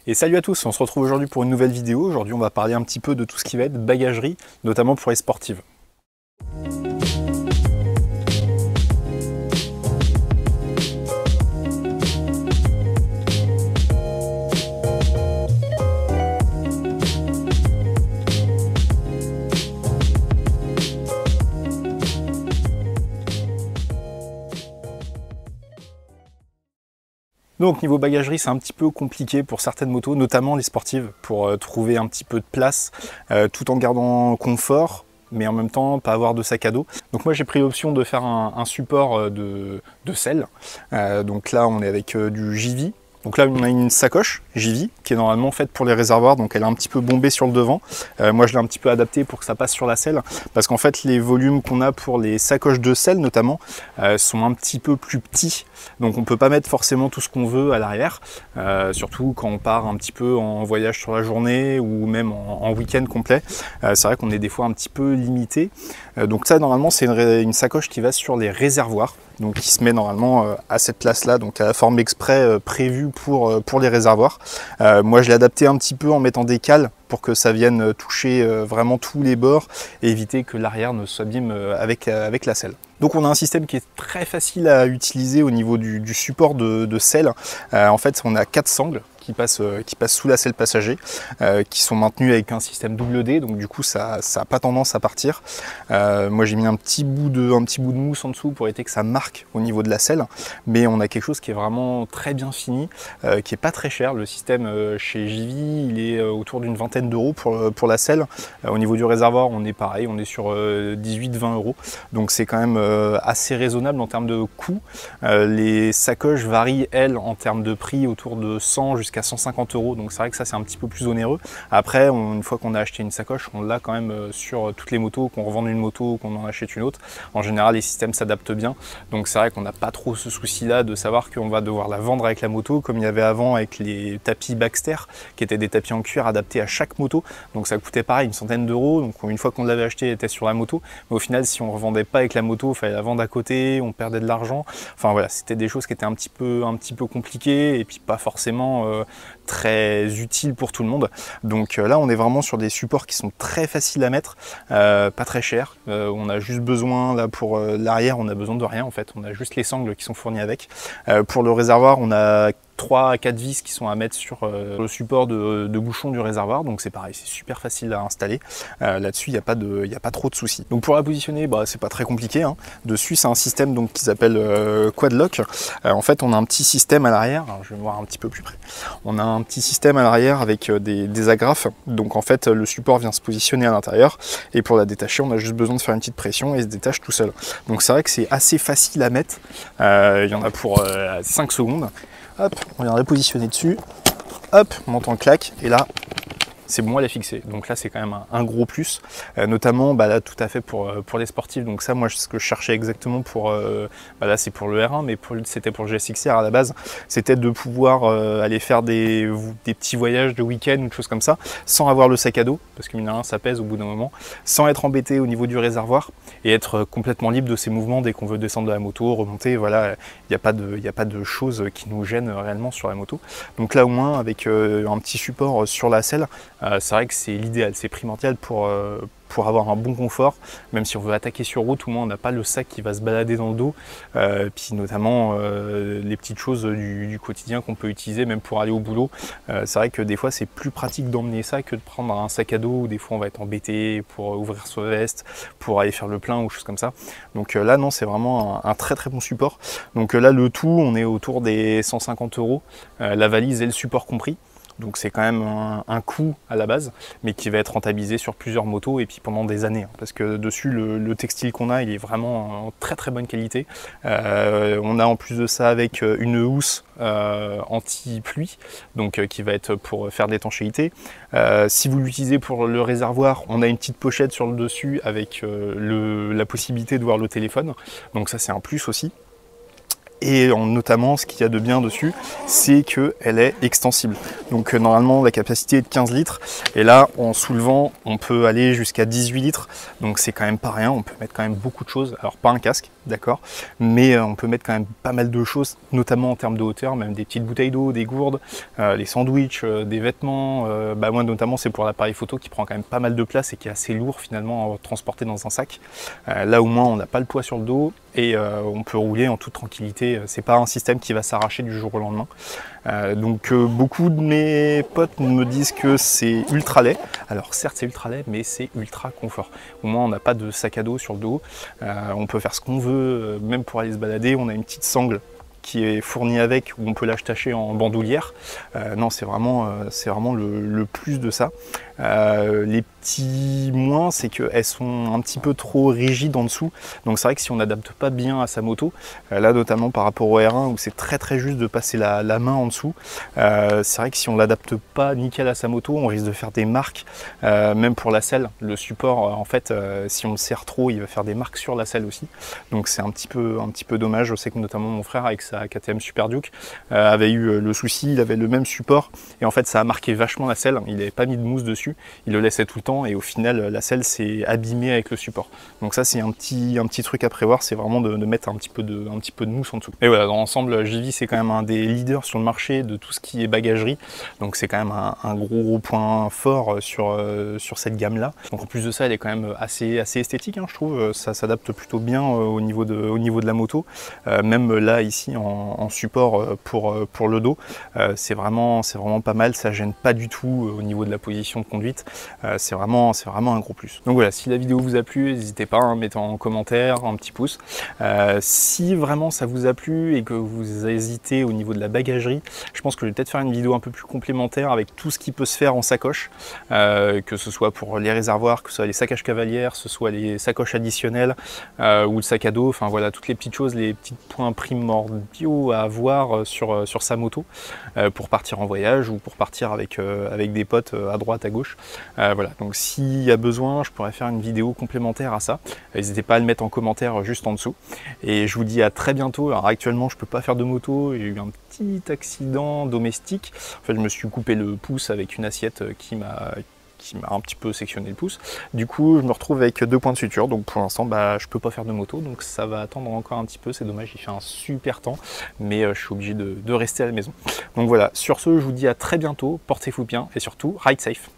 Et salut à tous, on se retrouve aujourd'hui pour une nouvelle vidéo. Aujourd'hui on va parler un petit peu de tout ce qui va être bagagerie, notamment pour les sportives. Donc niveau bagagerie, c'est un petit peu compliqué pour certaines motos, notamment les sportives, pour trouver un petit peu de place, tout en gardant confort, mais en même temps pas avoir de sac à dos. Donc moi j'ai pris l'option de faire un support de selle. Donc là on est avec du JV. Donc là on a une sacoche JV qui est normalement faite pour les réservoirs, donc elle est un petit peu bombée sur le devant. Moi je l'ai un petit peu adaptée pour que ça passe sur la selle, parce qu'en fait les volumes qu'on a pour les sacoches de selle notamment sont un petit peu plus petits, donc on peut pas mettre forcément tout ce qu'on veut à l'arrière, surtout quand on part un petit peu en voyage sur la journée ou même en week-end complet. C'est vrai qu'on est des fois un petit peu limité. Donc ça normalement c'est une sacoche qui va sur les réservoirs, donc qui se met normalement à cette place là, donc à la forme exprès prévue pour les réservoirs. Moi je l'ai adapté un petit peu en mettant des cales pour que ça vienne toucher vraiment tous les bords et éviter que l'arrière ne s'abîme avec la selle. Donc on a un système qui est très facile à utiliser au niveau du support de selle. En fait on a 4 sangles qui passent sous la selle passager, qui sont maintenus avec un système double D, donc du coup ça n'a pas tendance à partir. Moi j'ai mis un petit bout de mousse en dessous pour éviter que ça marque au niveau de la selle, mais on a quelque chose qui est vraiment très bien fini, qui est pas très cher. Le système chez JV il est autour d'une vingtaine d'euros pour la selle. Au niveau du réservoir on est pareil, on est sur 18-20 euros, donc c'est quand même assez raisonnable en termes de coût. Les sacoches varient elles en termes de prix autour de 100 jusqu'à 150 euros, donc c'est vrai que ça c'est un petit peu plus onéreux. Après une fois qu'on a acheté une sacoche, on l'a quand même sur toutes les motos, qu'on revende une moto ou qu'on en achète une autre. En général les systèmes s'adaptent bien, donc c'est vrai qu'on n'a pas trop ce souci là de savoir qu'on va devoir la vendre avec la moto, comme il y avait avant avec les tapis Baxter qui étaient des tapis en cuir adaptés à chaque moto, donc ça coûtait pareil une centaine d'euros, donc une fois qu'on l'avait acheté elle était sur la moto, mais au final si on revendait pas avec la moto, il fallait la vendre à côté, on perdait de l'argent. Enfin voilà, c'était des choses qui étaient un petit peu compliquées et puis pas forcément très utiles pour tout le monde. Donc là on est vraiment sur des supports qui sont très faciles à mettre, pas très chers. On a juste besoin là pour l'arrière, on a besoin de rien en fait, on a juste les sangles qui sont fournis avec. Pour le réservoir on a 3 à 4 vis qui sont à mettre sur le support de bouchon du réservoir, donc c'est pareil, c'est super facile à installer. Là-dessus il n'y a pas trop de soucis. Donc pour la positionner, c'est pas très compliqué, hein. Dessus c'est un système donc qui s'appelle Quadlock. En fait on a un petit système à l'arrière, je vais voir un petit peu plus près. On a un petit système à l'arrière avec des agrafes, donc en fait le support vient se positionner à l'intérieur et pour la détacher on a juste besoin de faire une petite pression et il se détache tout seul. Donc c'est vrai que c'est assez facile à mettre, il y en a pour 5 secondes. Hop, on vient repositionner dessus, hop, on entend le clac, et là, c'est bon, elle est fixée. Donc là, c'est quand même un gros plus, notamment là, tout à fait pour les sportifs. Donc ça, moi, ce que je cherchais exactement pour, là, c'est pour le R1, mais c'était pour le GSX-R à la base, c'était de pouvoir aller faire des petits voyages de week-end ou des choses comme ça, sans avoir le sac à dos, parce que mine de rien, ça pèse au bout d'un moment, sans être embêté au niveau du réservoir, et être complètement libre de ses mouvements dès qu'on veut descendre de la moto, remonter, voilà, il n'y a pas de choses qui nous gênent réellement sur la moto. Donc là, au moins, avec un petit support sur la selle, c'est vrai que c'est l'idéal, c'est primordial pour avoir un bon confort, même si on veut attaquer sur route, au moins on n'a pas le sac qui va se balader dans le dos, puis notamment les petites choses du quotidien qu'on peut utiliser même pour aller au boulot. C'est vrai que des fois c'est plus pratique d'emmener ça que de prendre un sac à dos où des fois on va être embêté pour ouvrir sa veste, pour aller faire le plein ou choses comme ça. Donc là non, c'est vraiment un très très bon support. Donc là le tout, on est autour des 150 euros, la valise et le support compris. Donc c'est quand même un coût à la base, mais qui va être rentabilisé sur plusieurs motos et puis pendant des années. Parce que dessus, le textile qu'on a, il est vraiment en très très bonne qualité. On a en plus de ça avec une housse anti-pluie, donc qui va être pour faire de l'étanchéité. Si vous l'utilisez pour le réservoir, on a une petite pochette sur le dessus avec la possibilité de voir le téléphone. Donc ça c'est un plus aussi. Et notamment, ce qu'il y a de bien dessus, c'est qu'elle est extensible. Donc normalement, la capacité est de 15 litres. Et là, en soulevant, on peut aller jusqu'à 18 litres. Donc c'est quand même pas rien. On peut mettre quand même beaucoup de choses. Alors pas un casque, d'accord, mais on peut mettre quand même pas mal de choses, notamment en termes de hauteur, même des petites bouteilles d'eau, des gourdes, les sandwichs, des vêtements. Moi notamment, c'est pour l'appareil photo qui prend quand même pas mal de place et qui est assez lourd finalement à transporter dans un sac. Là au moins, on n'a pas le poids sur le dos et on peut rouler en toute tranquillité. C'est pas un système qui va s'arracher du jour au lendemain. Donc beaucoup de mes potes me disent que c'est ultra laid. Alors certes c'est ultra laid, mais c'est ultra confort. Au moins on n'a pas de sac à dos sur le dos. On peut faire ce qu'on veut, même pour aller se balader. On a une petite sangle qui est fournie avec, où on peut l'attacher en bandoulière. Non, c'est vraiment le plus de ça. Les petits moins, c'est qu'elles sont un petit peu trop rigides en dessous. Donc c'est vrai que si on n'adapte pas bien à sa moto, là notamment par rapport au R1 où c'est très juste de passer la main en dessous, c'est vrai que si on l'adapte pas nickel à sa moto, on risque de faire des marques, même pour la selle. Le support, en fait, si on le serre trop, il va faire des marques sur la selle aussi. Donc c'est un petit peu dommage. Je sais que notamment mon frère avec sa KTM Super Duke avait eu le souci, il avait le même support et en fait ça a marqué vachement la selle. Il n'avait pas mis de mousse dessus, il le laissait tout le temps et au final la selle s'est abîmée avec le support. Donc ça c'est un petit truc à prévoir, c'est vraiment de mettre un petit peu de mousse en dessous. Et voilà, dans l'ensemble, JV c'est quand même un des leaders sur le marché de tout ce qui est bagagerie, donc c'est quand même un gros point fort sur cette gamme là. Donc en plus de ça, elle est quand même assez esthétique, hein, je trouve. Ça s'adapte plutôt bien au niveau de la moto. Même là ici en support pour le dos, c'est vraiment pas mal, ça gêne pas du tout au niveau de la position de conduite. C'est vraiment un gros plus. Donc voilà, si la vidéo vous a plu, n'hésitez pas à mettre en commentaire un petit pouce. Si vraiment ça vous a plu et que vous hésitez au niveau de la bagagerie, je pense que je vais peut-être faire une vidéo un peu plus complémentaire avec tout ce qui peut se faire en sacoche, que ce soit pour les réservoirs, que ce soit les sacoches cavalières, que ce soit les sacoches additionnelles ou le sac à dos, enfin voilà, toutes les petites choses, les petits points primordiaux à avoir sur sa moto pour partir en voyage ou pour partir avec des potes à droite, à gauche. Voilà, donc s'il y a besoin, je pourrais faire une vidéo complémentaire à ça. N'hésitez pas à le mettre en commentaire juste en dessous. Et je vous dis à très bientôt. Alors actuellement, je peux pas faire de moto, j'ai eu un petit accident domestique. En fait, je me suis coupé le pouce avec une assiette qui m'a un petit peu sectionné le pouce. Du coup, je me retrouve avec 2 points de suture. Donc pour l'instant, je peux pas faire de moto. Donc ça va attendre encore un petit peu. C'est dommage, il fait un super temps. Mais je suis obligé de rester à la maison. Donc voilà, sur ce, je vous dis à très bientôt. Portez-vous bien et surtout, ride safe.